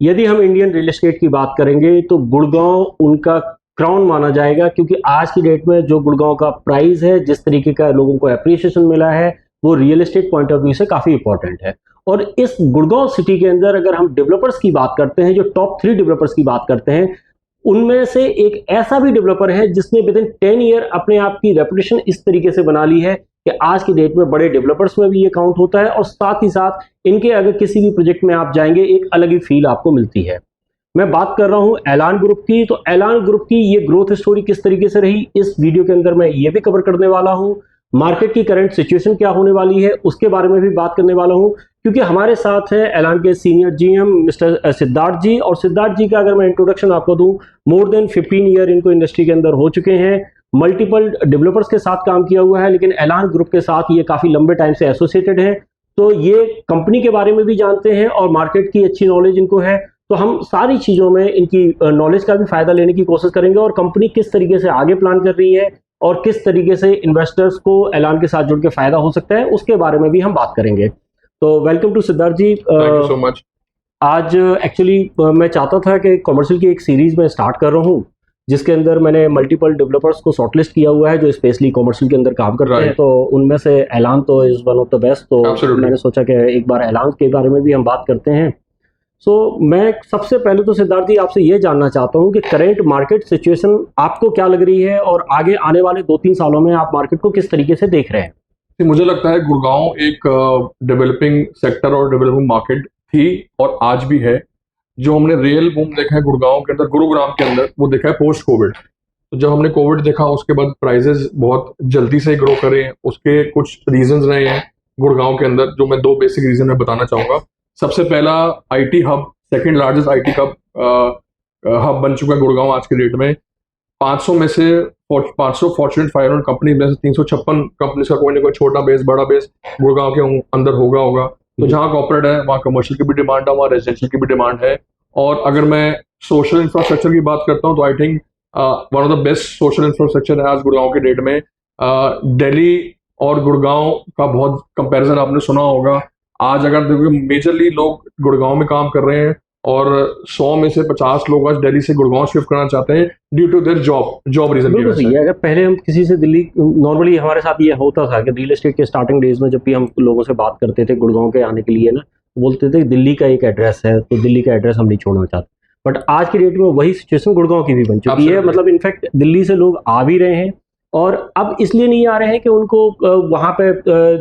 यदि हम Indian real estate की बात करेंगे तो गुड़गांव उनका क्राउन माना जाएगा, क्योंकि आज की डेट में जो गुड़गांव का प्राइस है, जिस तरीके का लोगों को अप्रिसिएशन मिला है, वो real estate point of view से काफ़ी इंपॉर्टेंट है। और इस गुड़गांव सिटी के अंदर अगर हम डेवलपर्स की बात करते हैं, जो टॉप 3 डेवलपर्स की बात करते हैं, उनमें से एक ऐसा भी डेवलपर है जिसने विद इन 10 ईयर अपने आप की रेपुटेशन इस तरीके से बना ली है कि आज की डेट में बड़े डेवलपर्स में भी ये काउंट होता है, और साथ ही साथ इनके अगर किसी भी प्रोजेक्ट में आप जाएंगे एक अलग ही फील आपको मिलती है। मैं बात कर रहा हूं एलान ग्रुप की। तो एलान ग्रुप की ये ग्रोथ स्टोरी किस तरीके से रही, इस वीडियो के अंदर मैं ये भी कवर करने वाला हूं। मार्केट की करंट सिचुएशन क्या होने वाली है उसके बारे में भी बात करने वाला हूं, क्योंकि हमारे साथ है एलान के सीनियर जीएम मिस्टर सिद्धार्थ जी। और सिद्धार्थ जी का अगर मैं इंट्रोडक्शन आपको दूं, मोर देन 15 ईयर इनको इंडस्ट्री के अंदर हो चुके हैं। मल्टीपल डेवलपर्स के साथ काम किया हुआ है, लेकिन एलान ग्रुप के साथ ये काफ़ी लंबे टाइम से एसोसिएटेड है, तो ये कंपनी के बारे में भी जानते हैं और मार्केट की अच्छी नॉलेज इनको है। तो हम सारी चीज़ों में इनकी नॉलेज का भी फ़ायदा लेने की कोशिश करेंगे, और कंपनी किस तरीके से आगे प्लान कर रही है और किस तरीके से इन्वेस्टर्स को एलान के साथ जुड़ के फ़ायदा हो सकता है, उसके बारे में भी हम बात करेंगे। तो welcome to Siddharth ji. Thank you so much. आज एक्चुअली मैं चाहता था कि कमर्शियल की एक सीरीज़ में स्टार्ट कर रहा हूँ, जिसके अंदर मैंने मल्टीपल डेवलपर्स को शॉर्टलिस्ट किया हुआ है जो स्पेशली कमर्शियल के अंदर काम करते हैं। तो उनमें से एलान तो is one of the best. तो मैंने सोचा कि एक बार एलान के बारे में भी हम बात करते हैं। मैं सबसे पहले तो सिद्धार्थ जी आपसे ये जानना चाहता हूँ कि करंट मार्केट सिचुएशन आपको क्या लग रही है, और आगे आने वाले 2-3 सालों में आप मार्केट को किस तरीके से देख रहे हैं। मुझे लगता है गुड़गांव एक डेवलपिंग सेक्टर और डेवलपिंग मार्केट थी और आज भी है। जो हमने रियल बूम देखा है गुड़गांव के अंदर, गुरुग्राम के अंदर, वो देखा है पोस्ट कोविड। तो जब हमने कोविड देखा उसके बाद प्राइजेस बहुत जल्दी से ग्रो करे, उसके कुछ रीजंस रहे हैं गुड़गांव के अंदर, जो मैं 2 बेसिक रीजन में बताना चाहूंगा। सबसे पहला IT hub, second largest IT hub बन चुका है गुड़गांव आज के डेट में। 500 में से 500 फॉर्च्यून 500 कंपनी में से 356 कंपनी का कोई ना कोई छोटा बेस बड़ा बेस गुड़गांव के अंदर होगा। तो जहाँ कॉर्पोरेट है वहाँ कमर्शियल की भी डिमांड है, वहाँ रेजिडेंशियल की भी डिमांड है। और अगर मैं सोशल इंफ्रास्ट्रक्चर की बात करता हूँ तो I think one of the best social infrastructure है आज गुड़गांव के डेट में। दिल्ली और गुड़गांव का बहुत कंपैरिजन आपने सुना होगा। आज अगर देखोगे मेजरली लोग गुड़गांव में काम कर रहे हैं, और 100 में से 50 लोग आज दिल्ली से गुड़गांव शिफ्ट करना चाहते हैं due to their job reason की वजह से। अगर पहले हम किसी से दिल्ली, नॉर्मली हमारे साथ ये होता था कि रियल एस्टेट के स्टार्टिंग डेज में जब भी हम लोगों से बात करते थे गुड़गांव के आने के लिए ना, बोलते थे दिल्ली का एक एड्रेस है, तो दिल्ली का एड्रेस हम नहीं छोड़ना चाहते। बट आज की डेट में वही सिचुएशन गुड़गांव की भी बन चुकी है। मतलब इनफैक्ट दिल्ली से लोग आ भी रहे हैं, और अब इसलिए नहीं आ रहे हैं कि उनको वहाँ पे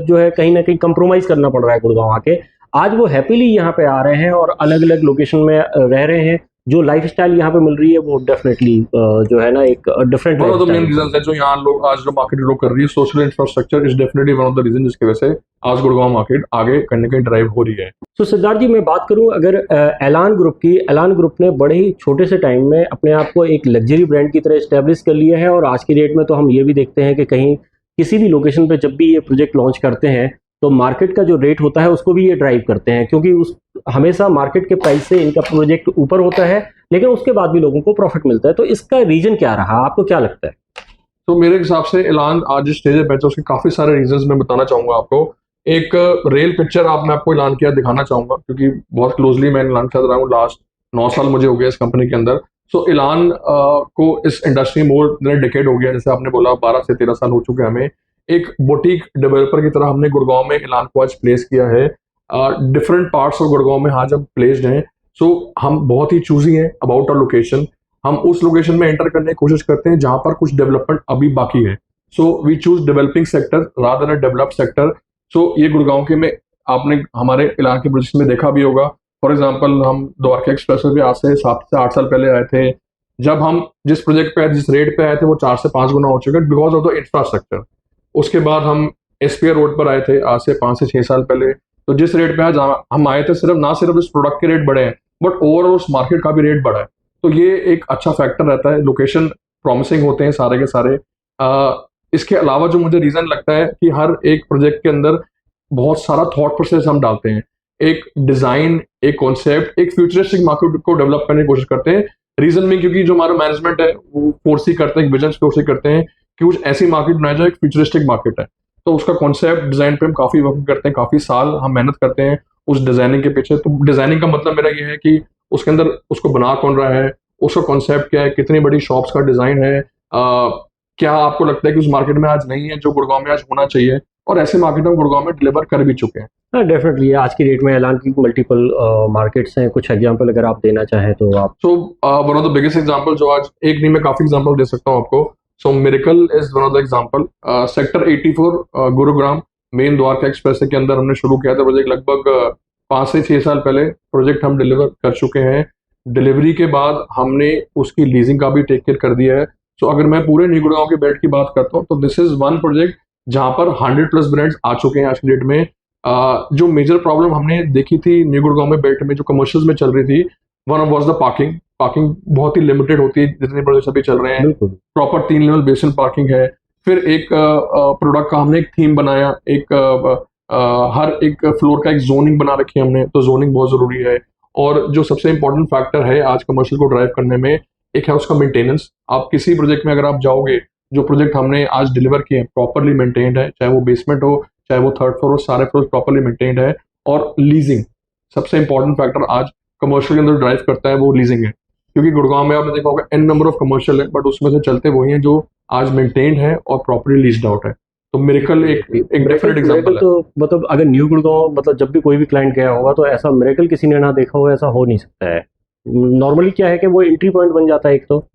जो है कहीं ना कहीं कंप्रोमाइज करना पड़ रहा है गुड़गांव आके। आज वो हैप्पीली यहाँ पे आ रहे हैं और अलग अलग लोकेशन में रह रहे हैं। जो लाइफस्टाइल यहाँ पे मिल रही है वो डेफिनेटली जो है ना एक different one of the main reasons है जो यहाँ लोग आज जो मार्केट ग्रो कर रही है। Social infrastructure is definitely one of the reason जिसकी वजह से आज गुड़गांव मार्केट आगे कहीं ना कहीं ड्राइव हो रही है। तो सिद्धार्थ जी मैं बात करूं अगर एलान ग्रुप की, एलान ग्रुप ने बड़े ही छोटे से टाइम में अपने आप को एक लग्जरी ब्रांड की तरह इस्टेब्लिश कर लिया है, और आज की डेट में तो हम ये भी देखते हैं कि कहीं किसी भी लोकेशन पे जब भी ये प्रोजेक्ट लॉन्च करते हैं तो मार्केट का जो रेट होता है उसको भी ये ड्राइव करते हैं, क्योंकि उस हमेशा मार्केट के प्राइस से इनका प्रोजेक्ट ऊपर होता है, लेकिन उसके बाद भी लोगों को प्रॉफिट मिलता है। तो इसका रीजन क्या रहा, आपको क्या लगता है? तो मेरे हिसाब से एलान आज जिस स्टेज पे पहुंचा उसके काफी सारे रीजंस मैं बताना चाहूंगा आपको। एक रियल पिक्चर मैं आपको एलान किया दिखाना चाहूंगा, क्योंकि बहुत क्लोजली मैं एलान के साथ रहा हूँ। लास्ट 9 साल मुझे हो गया इस कंपनी के अंदर। सो एलान को इस इंडस्ट्री मोर देन डिकेड हो गया, जैसे आपने बोला 12 से 13 साल हो चुके हैं हमें। एक बुटीक डेवलपर की तरह हमने गुड़गांव में एलान को आज प्लेस किया है। डिफरेंट पार्ट्स ऑफ गुड़गांव में आज हम प्लेस्ड हैं। सो हम बहुत ही चूजी हैं अबाउट आवर लोकेशन। हम उस लोकेशन में एंटर करने की कोशिश करते हैं जहां पर कुछ डेवलपमेंट अभी बाकी है। So we choose developing sector rather than develop sector. So ये गुड़गांव के में आपने हमारे एलान के प्रोजेक्ट में देखा भी होगा। फॉर एग्जाम्पल हम द्वारका एक्सप्रेस पे आज से 7 से 8 साल पहले आए थे। जब हम जिस प्रोजेक्ट पे जिस रेट पे आए थे वो 4 से 5 गुना हो चुका है बिकॉज ऑफ द इंफ्रास्ट्रक्चर। उसके बाद हम एसपीआर रोड पर आए थे आज से 5 से 6 साल पहले। तो जिस रेट पे आज हम आए थे, सिर्फ ना सिर्फ इस प्रोडक्ट के रेट बढ़े हैं बट ओवरऑल उस मार्केट का भी रेट बढ़ा है। तो ये एक अच्छा फैक्टर रहता है। लोकेशन प्रॉमिसिंग होते हैं सारे के सारे। इसके अलावा जो मुझे रीजन लगता है कि हर एक प्रोजेक्ट के अंदर बहुत सारा थॉट प्रोसेस हम डालते हैं। एक डिजाइन, एक कॉन्सेप्ट, एक फ्यूचरिस्टिक मार्केट को डेवलप करने की कोशिश करते हैं। रीजन में क्योंकि जो हमारा मैनेजमेंट है वो फोर्सी करते हैं, विजन फोर्सी करते हैं कि कुछ ऐसी मार्केट बनाया जाए, एक फ्यूचरिस्टिक मार्केट है। तो उसका कॉन्सेप्ट डिजाइन पे हम काफी वर्क करते हैं, काफी साल हम मेहनत करते हैं उस डिजाइनिंग के पीछे। तो डिजाइनिंग का मतलब मेरा ये है कि उसके अंदर उसको बना कौन रहा है, उसका कॉन्सेप्ट क्या है, कितनी बड़ी शॉप्स का डिजाइन है, क्या आपको लगता है कि उस मार्केट में आज नहीं है जो गुड़गांव में आज होना चाहिए, और ऐसे मार्केट में गुड़गांव में डिलीवर कर भी चुके हैं। हाँ डेफिनेटली, आज की डेट में ऐलान की मल्टीपल मार्केट्स हैं, कुछ एग्जांपल अगर आप देना चाहें तो आप। So one of the biggest example, जो आज एक नहीं मैं काफी एग्जांपल दे सकता हूँ आपको। So miracle is one of the example. Sector 84 Gurugram main Dwarka express के अंदर हमने शुरू किया था प्रोजेक्ट। लगभग 5 से 6 साल पहले प्रोजेक्ट हम डिलीवर कर चुके हैं। डिलीवरी के बाद हमने उसकी लीजिंग का भी टेक केयर कर दिया है। सो अगर मैं पूरे न्यू गुड़गांव के बेल्ट की बात करता हूँ तो दिस इज वन प्रोजेक्ट जहां पर 100+ ब्रांड्स आ चुके हैं आज की डेट में। जो मेजर प्रॉब्लम हमने देखी थी न्यू गुड़गांव में बेल्ट में जो कमर्शियल्स में चल रही थी, one was the parking. Parking बहुत ही लिमिटेड होती है जितने प्रोजेक्ट्स अभी चल रहे हैं। बिल्कुल प्रॉपर 3 लेवल बेसिन पार्किंग है। फिर एक प्रोडक्ट का हमने एक थीम बनाया, एक हर एक फ्लोर का एक जोनिंग बना रखी है हमने, तो जोनिंग बहुत जरूरी है। और जो सबसे इंपॉर्टेंट फैक्टर है आज कमर्शियल को ड्राइव करने में, एक है उसका मेंटेनेंस। आप किसी प्रोजेक्ट में अगर आप जाओगे, जो प्रोजेक्ट हमने आज डिलीवर किए हैं प्रॉपरली मेंटेन्ड है, चाहे वो बेसमेंट हो चाहे वो थर्ड फ्लोर हो, सारे फ्लोर प्रॉपरली मेंटेन्ड है। और लीजिंग सबसे इंपॉर्टेंट फैक्टर आज कमर्शियल के अंदर ड्राइव करता है, वो लीजिंग है। क्योंकि गुड़गांव में आपने देखा होगा एन नंबर ऑफ कमर्शियल है, बट उसमें से चलते वही हैं जो आज मेंटेन्ड है और प्रॉपरली लीज्ड आउट है। तो मिरेकल एक डेफिनेट एग्जांपल है। तो मतलब अगर न्यू गुड़गांव, मतलब जब भी कोई भी क्लाइंट गया होगा तो ऐसा मिरेकल किसी ने ना देखा हो, ऐसा हो नहीं सकता है। नॉर्मली क्या है कि वो एंट्री पॉइंट बन जाता है एक तो।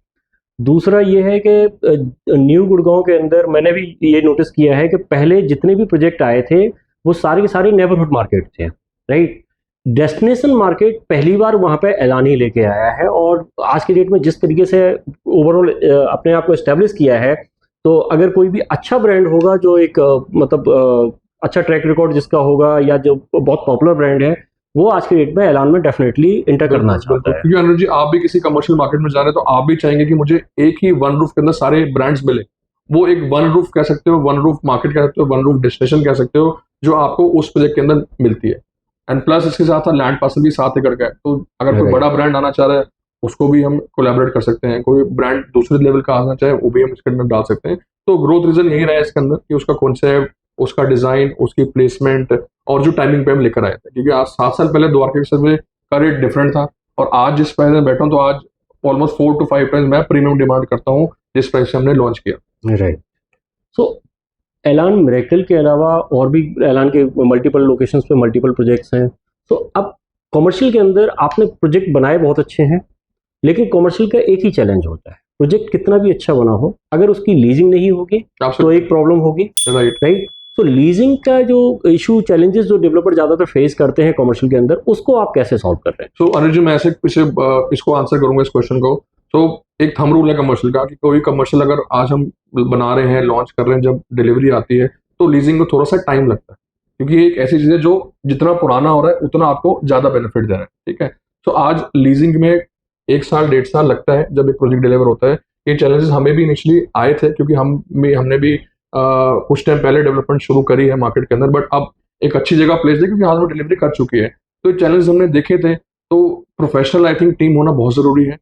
दूसरा ये है कि न्यू गुड़गांव के अंदर मैंने भी ये नोटिस किया है कि पहले जितने भी प्रोजेक्ट आए थे वो सारे के सारे नेबरहुड मार्केट थे, राइट। डेस्टिनेशन मार्केट पहली बार वहाँ पे ऐलान ही लेके आया है, और आज की डेट में जिस तरीके से ओवरऑल अपने आप को एस्टेब्लिश किया है, तो अगर कोई भी अच्छा ब्रांड होगा जो एक अच्छा ट्रैक रिकॉर्ड जिसका होगा, या जो बहुत पॉपुलर ब्रांड है, वो आज के डेट में ऐलान में डेफिनेटली इंटर करना चाहता है। क्योंकि अनुज जी, आप भी किसी कमर्शियल मार्केट में जा रहे हैं तो आप भी चाहेंगे कि मुझे एक ही वन रूफ के अंदर सारे ब्रांड्स मिले। वो एक वन रूफ कह सकते हो, वन रूफ मार्केट कह सकते हो, वन रूफ डेस्टिनेशन कह सकते हो, जो आपको उस प्रोजेक्ट के अंदर मिलती है। एंड प्लस इसके साथ लैंड पार्सल भी साथ ही करके है, तो अगर कोई बड़ा ब्रांड आना चाह रहा है उसको भी हम कोलैबोरेट कर सकते हैं। कोई ब्रांड दूसरे लेवल का आना चाहे वो भी हम इसके अंदर डाल सकते हैं। तो ग्रोथ रीजन यही रहा है इसके अंदर कि उसका कॉन्सेप्ट, उसका डिजाइन, उसकी प्लेसमेंट और जो टाइमिंग पे हम लेकर आए थे। क्योंकि आज 7 साल पहले द्वारका सर्वे का रेट डिफरेंट था, और आज जिस प्राइस में बैठा हूँ तो आज ऑलमोस्ट 4 to 5 प्राइस मैं प्रीमियम डिमांड करता हूँ जिस प्राइस से हमने लॉन्च किया। राइट। सो ऐलान मिरेकल के अलावा और भी ऐलान के मल्टीपल लोकेशंस पे मल्टीपल प्रोजेक्ट्स हैं। तो अब कमर्शियल के अंदर आपने प्रोजेक्ट बनाए बहुत अच्छे हैं, लेकिन कमर्शियल का एक ही चैलेंज होता है, प्रोजेक्ट कितना भी अच्छा बना हो, अगर उसकी लीजिंग नहीं होगी तो एक प्रॉब्लम होगी, राइट। तो लीजिंग का जो इशू, चैलेंजेस जो डेवलपर ज्यादातर फेस करते हैं कमर्शियल के अंदर, उसको आप कैसे सॉल्व कर रहे हैं? सो अनुज जी, मैं ऐसे पीछे इसको आंसर करूंगा इस क्वेश्चन को। तो एक थंब रूल है कमर्शियल का कि कोई कमर्शियल अगर आज हम बना रहे हैं, लॉन्च कर रहे हैं, जब डिलीवरी आती है तो लीजिंग में थोड़ा सा टाइम लगता है, क्योंकि एक ऐसी चीज है जो जितना पुराना हो रहा है उतना आपको ज्यादा बेनिफिट दे रहा है, ठीक है। तो आज लीजिंग में 1 साल 1.5 साल लगता है जब एक प्रोजेक्ट डिलीवर होता है। ये चैलेंजेस हमें भी इनिशियली आए थे, क्योंकि हमने भी कुछ टाइम पहले डेवलपमेंट शुरू करी है मार्केट के अंदर, बट अब एक अच्छी जगह प्लेस है क्योंकि आज वो डिलीवरी कर चुकी है। तो चैलेंज हमने देखे थे। तो प्रोफेशनल आई थिंक टीम होना बहुत जरूरी है,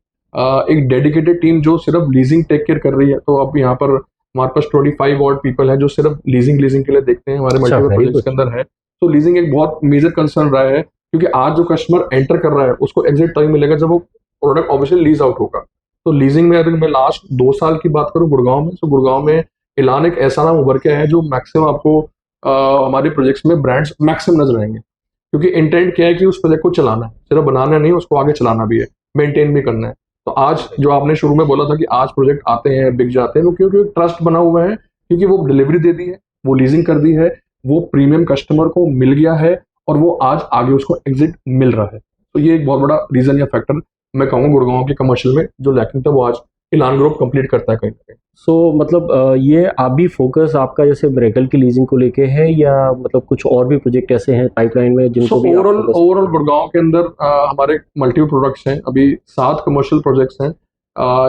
एक डेडिकेटेड टीम जो सिर्फ लीजिंग टेक केयर कर रही है। तो अब यहाँ पर हमारे पास 25 ऑड पीपल है जो सिर्फ लीजिंग के लिए देखते हैं, हमारे मल्टीपल प्रोजेक्ट्स के अंदर है। तो लीजिंग एक बहुत मेजर कंसर्न रहा है, क्योंकि आज जो कस्टमर एंटर कर रहा है उसको एग्जैक्ट टाइम मिलेगा जब वो प्रोडक्ट ऑब्वियसली लीज आउट होगा। तो लीजिंग में अगर मैं लास्ट 2 साल की बात करूँ गुड़गांव में, तो गुड़गांव में ऐलान एक ऐसा नाम उभर के है जो मैक्सिमम आपको हमारे प्रोजेक्ट्स में ब्रांड्स मैक्सिमम नजर आएंगे। क्योंकि इंटेंट क्या है कि उस प्रोजेक्ट को चलाना है, सिर्फ बनाना नहीं, उसको आगे चलाना भी है, मेंटेन भी करना है। तो आज जो आपने शुरू में बोला था कि आज प्रोजेक्ट आते हैं बिक जाते हैं, क्योंकि ट्रस्ट बना हुआ है, क्योंकि वो डिलीवरी दे दी है, वो लीजिंग कर दी है, वो प्रीमियम कस्टमर को मिल गया है, और वो आज आगे उसको एग्जिट मिल रहा है। तो ये एक बहुत बड़ा रीजन या फैक्टर मैं कहूँगा गुड़गांव के कमर्शियल में जो लैकिंग था वो आज ऐलान ग्रुप कंप्लीट करता है कहीं ना कहीं। सो मतलब ये आप भी फोकस आपका जैसे मिरेकल की लीजिंग को लेके है, या मतलब कुछ और भी प्रोजेक्ट ऐसे हैं पाइपलाइन में जिनको भी ओवरऑल गुड़गांव के अंदर हमारे मल्टीपल प्रोडक्ट्स हैं। अभी 7 कमर्शियल प्रोजेक्ट्स हैं,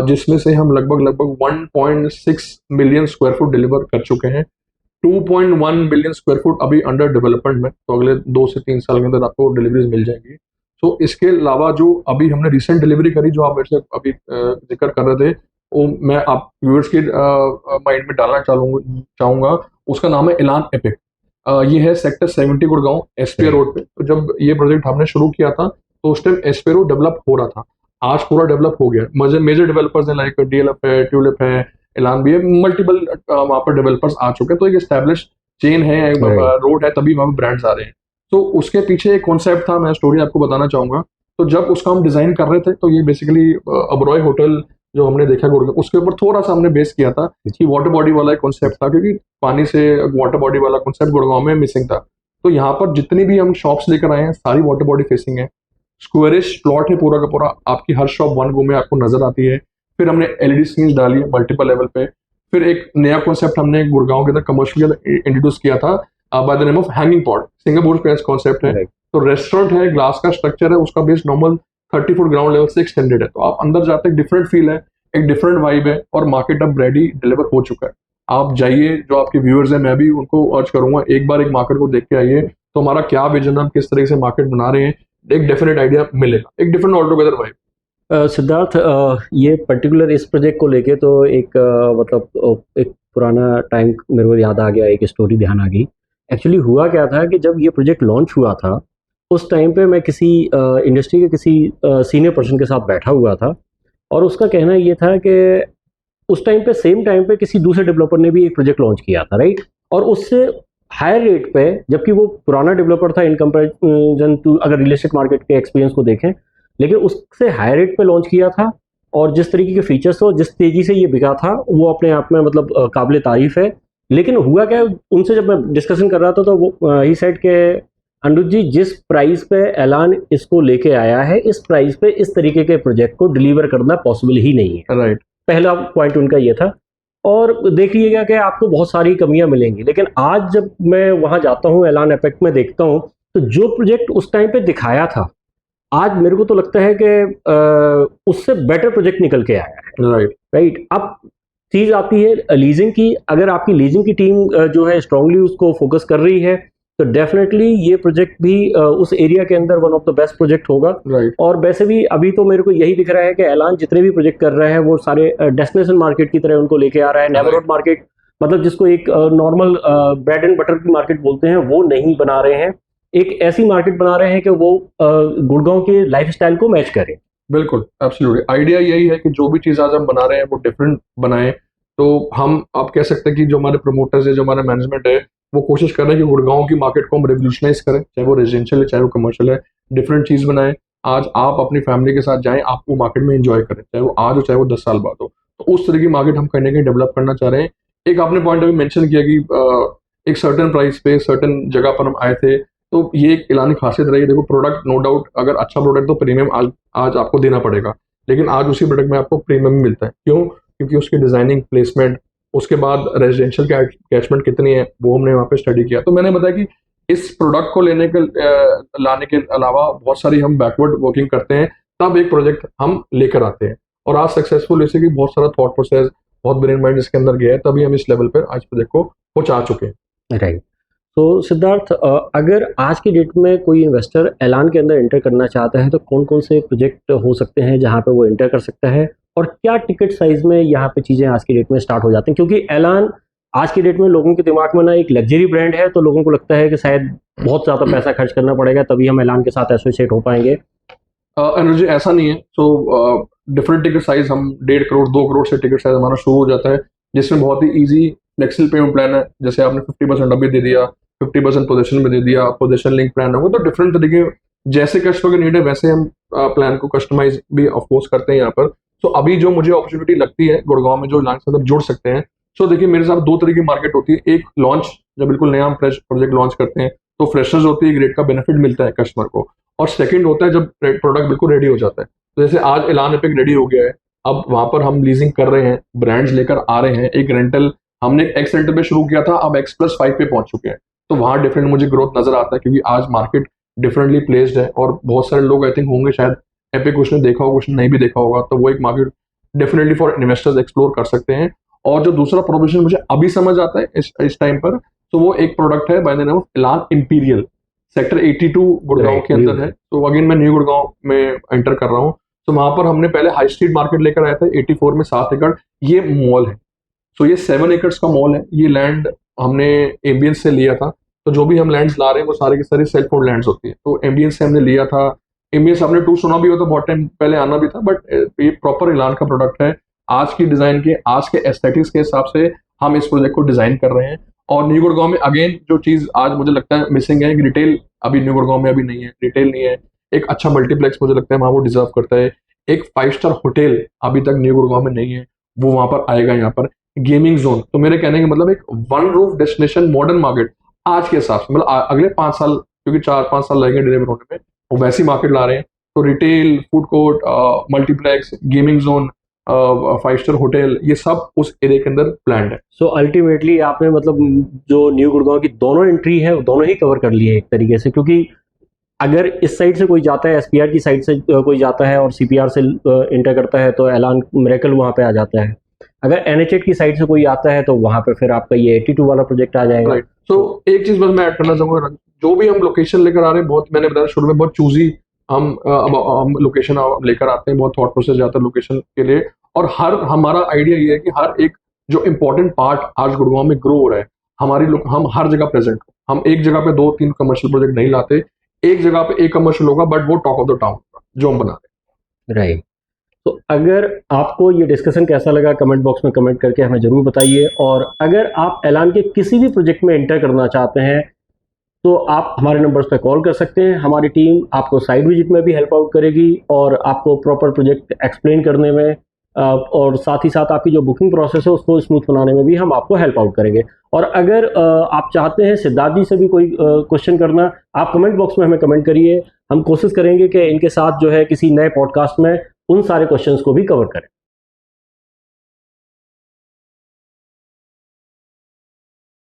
जिसमें से हम लगभग 1.6 मिलियन स्क्वायर फुट डिलीवर कर चुके हैं। 2.1 बिलियन स्क्वायर फुट अभी अंडर डेवलपमेंट में, तो अगले 2 से 3 साल के अंदर आपको डिलीवरीज मिल जाएंगी। तो इसके अलावा जो अभी हमने रिसेंट डिलीवरी करी, जो आप मेरे से अभी जिक्र कर रहे थे, वो मैं आप व्यूअर्स के माइंड में डालना चाहूँगा। उसका नाम है ऐलान एपिक। ये है सेक्टर 70 गुड़गांव एसपीआर रोड पे। तो जब ये प्रोजेक्ट हमने शुरू किया था तो उस टाइम एस्पेरो डेवलप हो रहा था, आज पूरा डेवलप हो गया। मेजर डेवलपर्स हैं लाइक डीएलएफ है, ट्यूलिप है, एलान भी है, मल्टीपल वहाँ पर डेवलपर्स आ चुके हैं। तो एक एस्टेब्लिश चेन है, रोड है, तभी वहाँ पर ब्रांड्स आ रहे हैं। तो उसके पीछे एक कॉन्सेप्ट था, मैं स्टोरी आपको बताना चाहूंगा। तो जब उसका हम डिजाइन कर रहे थे, तो ये बेसिकली अब्रॉय होटल जो हमने देखा गुड़गांव, उसके ऊपर थोड़ा सा हमने बेस किया था कि वाटर बॉडी वाला एक कॉन्सेप्ट था, क्योंकि पानी से वाटर बॉडी वाला कॉन्सेप्ट गुड़गांव में मिसिंग था। तो यहाँ पर जितनी भी हम शॉप्स लेकर आए हैं, सारी वाटर बॉडी फेसिंग है, स्क्वेरिश प्लॉट है पूरा का पूरा, आपकी हर शॉप वन गो में आपको नजर आती है। फिर हमने एलईडी स्क्रीन डाली है मल्टीपल लेवल पे। फिर एक नया कॉन्सेप्ट हमने गुड़गांव के अंदर कमर्शियल इंट्रोड्यूस किया था by the name of hanging pod, Singapore का कॉन्सेप्ट है। तो रेस्टोरेंट है, ग्लास का स्ट्रक्चर है, उसका base normal 30 foot ground level से एक्सटेंडेड है। तो आप अंदर जाते हैं, डिफरेंट फील है, एक डिफरेंट वाइब है, और मार्केट अब रेडी डिलीवर हो चुका है। आप जाइए, जो आपके व्यूअर्स हैं, मैं भी उनको अर्ज करूंगा, एक बार एक मार्केट को देख के आइए। तो हमारा क्या विजन है, हम किस तरह से मार्केट बना रहे हैं, एक डेफिनेट आइडिया मिलेगा, एक different all together vibe. Siddharth, ये पर्टिकुलर इस प्रोजेक्ट को लेके तो एक मतलब एक पुराना टाइम मेरे को याद आ गया, एक स्टोरी ध्यान आ गई। एक्चुअली हुआ क्या था कि जब ये प्रोजेक्ट लॉन्च हुआ था, उस टाइम पे मैं किसी इंडस्ट्री के किसी सीनियर पर्सन के साथ बैठा हुआ था, और उसका कहना ये था कि उस टाइम पे सेम टाइम पे किसी दूसरे डेवलपर ने भी एक प्रोजेक्ट लॉन्च किया था, राइट, और उससे हायर रेट पे, जबकि वो पुराना डेवलपर था इन कंपेरिजन टू, अगर रियल एस्टेट मार्केट के एक्सपीरियंस को देखें, लेकिन उससे हायर रेट पे लॉन्च किया था। और जिस तरीके के फीचर्स थे, जिस तेजी से ये बिका था, वो अपने आप में मतलब काबिल तारीफ है। लेकिन हुआ क्या, उनसे जब मैं डिस्कशन कर रहा था, तो वो ही सेड के अनुज जी, जिस प्राइस पे ऐलान इसको लेके आया है, इस प्राइस पे इस तरीके के प्रोजेक्ट को डिलीवर करना पॉसिबल ही नहीं है। राइट, पहला पॉइंट उनका ये था। और देखिएगा कि आपको बहुत सारी कमियां मिलेंगी, लेकिन आज जब मैं वहां जाता हूं, ऐलान एपेक्ट में देखता हूं, तो जो प्रोजेक्ट उस टाइम पे दिखाया था, आज मेरे को तो लगता है कि उससे बेटर प्रोजेक्ट निकल के आया है। राइट। अब चीज आती है लीजिंग की। अगर आपकी लीजिंग की टीम जो है स्ट्रांगली उसको फोकस कर रही है, तो डेफिनेटली ये प्रोजेक्ट भी उस एरिया के अंदर one of the best project होगा। और वैसे भी अभी तो मेरे को यही दिख रहा है कि ऐलान जितने भी प्रोजेक्ट कर रहा है, वो सारे डेस्टिनेशन मार्केट की तरह उनको लेके आ रहा है। नेबरहुड मार्केट, मतलब जिसको एक नॉर्मल ब्रेड एंड बटर की मार्केट बोलते हैं, वो नहीं बना रहे हैं। एक ऐसी मार्केट बना रहे हैं कि वो गुड़गांव के लाइफस्टाइल को मैच करे। बिल्कुल, एब्सोल्युटली। आइडिया यही है कि जो भी चीज आज हम बना रहे हैं वो डिफरेंट बनाएं। तो हम आप कह सकते हैं कि जो हमारे प्रमोटर्स है, जो हमारा मैनेजमेंट है, वो कोशिश कर रहे हैं कि गुड़गांव की मार्केट को हम रेवोल्यूशनाइज करें, चाहे वो रेजिडेंशियल है, चाहे वो कमर्शियल है, डिफरेंट चीज बनाएं। आज आप अपनी फैमिली के साथ जाएं, आप वो मार्केट में एंजॉय करें, चाहे वो आज हो चाहे वो 10 साल बाद हो। तो उस तरह की मार्केट हम कहीं ना कहीं डेवलप करना चाह रहे हैं। एक आपने पॉइंट अभी मेंशन किया कि एक सर्टेन प्राइस पे सर्टेन जगह पर हम आए थे, तो ये एक ऐलानी खासियत रही है। देखो, प्रोडक्ट नो डाउट अगर अच्छा प्रोडक्ट तो प्रीमियम आज आपको देना पड़ेगा, लेकिन आज उसी प्रोडक्ट में आपको प्रीमियम मिलता है। क्यों? क्योंकि उसकी डिजाइनिंग, प्लेसमेंट, उसके बाद रेजिडेंशियल कैचमेंट कितनी है, वो हमने वहाँ पे स्टडी किया। तो मैंने बताया कि इस प्रोडक्ट को लाने के अलावा बहुत सारी हम बैकवर्ड वर्किंग करते हैं, तब एक प्रोजेक्ट हम लेकर आते हैं। और आज सक्सेसफुल ऐसे कि बहुत सारा थॉट प्रोसेस, बहुत ब्रेन माइंड इसके अंदर गया है, तभी हम इस लेवल पर आज प्रोजेक्ट को पहुंचा चुके हैं। राइट। तो सिद्धार्थ, अगर आज की डेट में कोई इन्वेस्टर ऐलान के अंदर एंटर करना चाहता है, तो कौन कौन से प्रोजेक्ट हो सकते हैं जहां पे वो एंटर कर सकता है, और क्या टिकट साइज में यहाँ पे चीज़ें आज की डेट में स्टार्ट हो जाती हैं? क्योंकि ऐलान आज की डेट में लोगों के दिमाग में ना एक लग्जरी ब्रांड है, तो लोगों को लगता है कि शायद बहुत ज़्यादा पैसा खर्च करना पड़ेगा तभी हम ऐलान के साथ एसोसिएट हो पाएंगे। एनर्जी ऐसा नहीं है। तो डिफरेंट टिकट साइज, हम 1.5 करोड़ 2 करोड़ से टिकट साइज हमारा शुरू हो जाता है, जिसमें बहुत ही ईजी फ्लेक्सिबल पेमेंट प्लान है। जैसे आपने 50% अभी दे दिया, 50% पोजीशन में दे दिया, पोजीशन लिंक प्लान होगा। तो डिफरेंट तरीके, जैसे कस्टमर की नीड है वैसे हम प्लान को कस्टमाइज भी ऑफकोर्स करते हैं यहाँ पर। तो अभी जो मुझे अपॉर्चुनिटी लगती है गुड़गांव में, जो ऐलान के अंदर जुड़ सकते हैं, तो देखिए मेरे साथ 2 तरह की मार्केट होती है। एक लॉन्च, जब बिल्कुल नया हम फ्रेश प्रोजेक्ट लॉन्च करते हैं, तो फ्रेशर्स होती है, ग्रेड का बेनिफिट मिलता है कस्टमर को। और सेकंड होता है जब प्रोडक्ट बिल्कुल रेडी हो जाता है। तो जैसे आज ऐलान एपिक रेडी हो गया है, अब वहां पर हम लीजिंग कर रहे हैं, ब्रांड्स लेकर आ रहे हैं। एक रेंटल हमने एक्स रेंटल पे शुरू किया था, अब X+5 पे पहुंच चुके हैं। तो वहां डिफरेंट मुझे ग्रोथ नजर आता है, क्योंकि आज मार्केट डिफरेंटली प्लेस्ड है, और बहुत सारे लोग आई थिंक होंगे शायद एपिक कुछ ने देखा होगा, कुछ नहीं भी देखा होगा। तो वो एक market definitely for investors explore कर सकते हैं। और जो दूसरा प्रोपोजिशन मुझे अभी समझ आता है इस टाइम पर, तो वो एक प्रोडक्ट है बाय द नेम ऑफ ऐलान इंपीरियल, सेक्टर 82 गुड़गांव के अंदर है। तो अगेन मैं न्यू गुड़गांव में एंटर कर रहा हूँ। तो वहां पर हमने पहले हाई स्ट्रीट मार्केट लेकर आया था 84 में 7 एकड़, ये मॉल है। तो ये 7 एकर्स का मॉल है। ये लैंड हमने एम्बियंस से लिया था। तो जो भी हम लैंड्स ला रहे हैं वो सारे की सारी सेल्फ ओन्ड लैंड्स होती है। तो एम्बियंस से हमने लिया था, इमेज आपने 2 सुना भी हो तो बहुत टाइम पहले आना भी था, बट ये प्रॉपर एलान का प्रोडक्ट है। आज की डिजाइन के, आज के एस्थेटिक्स के हिसाब से हम इस प्रोजेक्ट को डिजाइन कर रहे हैं। और न्यू गुड़गांव में अगेन जो चीज आज मुझे लगता है मिसिंग है, रिटेल अभी न्यू गुड़गांव में अभी नहीं है, रिटेल नहीं है। एक अच्छा मल्टीप्लेक्स मुझे लगता है वहाँ वो डिजर्व करता है। एक 5 स्टार होटल अभी तक न्यू गुड़गांव में नहीं है, वो वहां पर आएगा। यहाँ पर गेमिंग जोन, तो मेरे कहने का मतलब एक one roof destination modern market आज के हिसाब से, मतलब अगले 5 साल, क्योंकि 4-5 साल लगेंगे डिलीवर होने में, वो वैसी मार्केट ला रहे हैं। तो retail, food court, multiplex, gaming zone, 5 star hotel, ये सब उस एरिया के अंदर प्लान्ड है। सो अल्टीमेटली आपने मतलब जो न्यू गुड़गांव की दोनों एंट्री है दोनों ही कवर कर लिए एक तरीके से, क्योंकि अगर इस साइड से कोई जाता है, एसपीआर की साइड से कोई जाता है और सीपीआर से इंटर करता है तो एलान मिरेकल वहाँ पे आ जाता है। अगर एनएच8 की साइड से कोई आता है तो वहाँ पे फिर आपका ये 82 वाला प्रोजेक्ट आ जाएगा। राइट। तो एक चीज बस मैं ऐड करना चाहूंगा, जो भी हम लोकेशन लेकर आ रहे हैं, बहुत मैंने बताया शुरू में, बहुत चूजी हम लोकेशन लेकर आते हैं, बहुत थॉट प्रोसेस जाता है लोकेशन के लिए। और हमारा आइडिया ये है कि हर एक जो इम्पोर्टेंट पार्ट आज गुड़गांव में ग्रो हो रहा है, हम हर जगह प्रेजेंट हो। हम एक जगह पे 2-3 कमर्शियल प्रोजेक्ट नहीं लाते, एक जगह पे एक कमर्शियल होगा, बट वो टॉक ऑफ द टाउन जो हम बना रहे हैं। राइट। तो अगर आपको ये डिस्कशन कैसा लगा कमेंट बॉक्स में कमेंट करके हमें ज़रूर बताइए। और अगर आप एलान के किसी भी प्रोजेक्ट में एंटर करना चाहते हैं तो आप हमारे नंबर्स पे कॉल कर सकते हैं। हमारी टीम आपको साइट विजिट में भी हेल्प आउट करेगी और आपको प्रॉपर प्रोजेक्ट एक्सप्लेन करने में और साथ ही साथ आपकी जो बुकिंग प्रोसेस है उसको स्मूथ बनाने में भी हम आपको हेल्प आउट करेंगे। और अगर आप चाहते हैं सिद्धार्थ जी से भी कोई क्वेश्चन करना, आप कमेंट बॉक्स में हमें कमेंट करिए। हम कोशिश करेंगे कि इनके साथ जो है किसी नए पॉडकास्ट में उन सारे क्वेश्चंस को भी कवर करें।